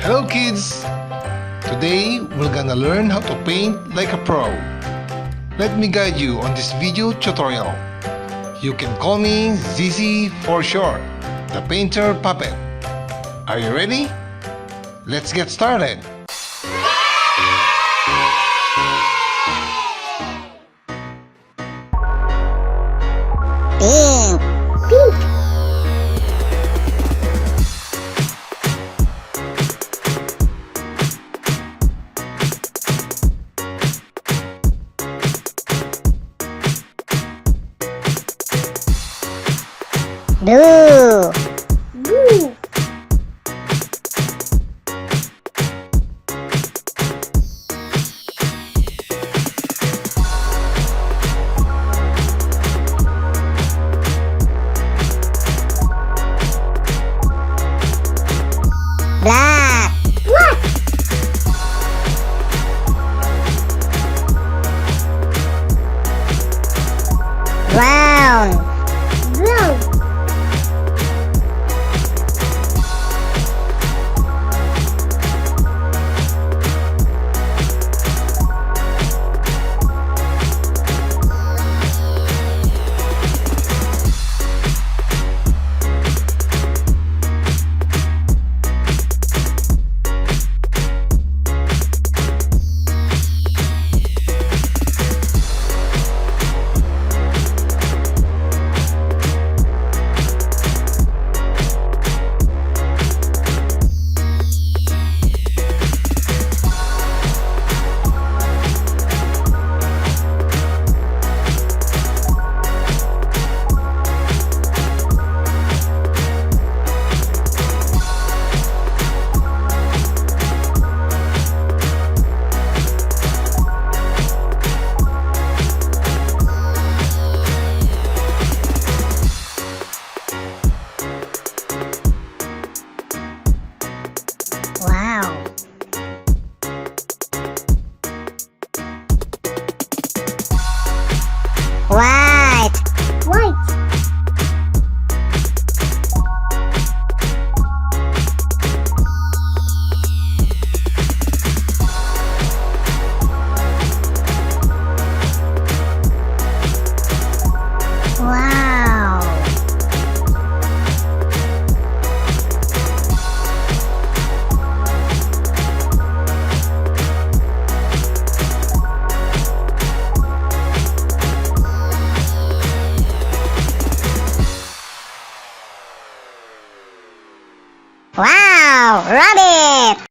Hello kids! Today we're gonna learn how to paint like a pro. Let me guide you on this video tutorial. You can call me ZZ for short, the painter puppet. Are you ready? Let's get started! Pink. Pink. Blue. Blue. Black. Black. Brown. Brown. Wow. White. White. Wow. Wow, rabbit!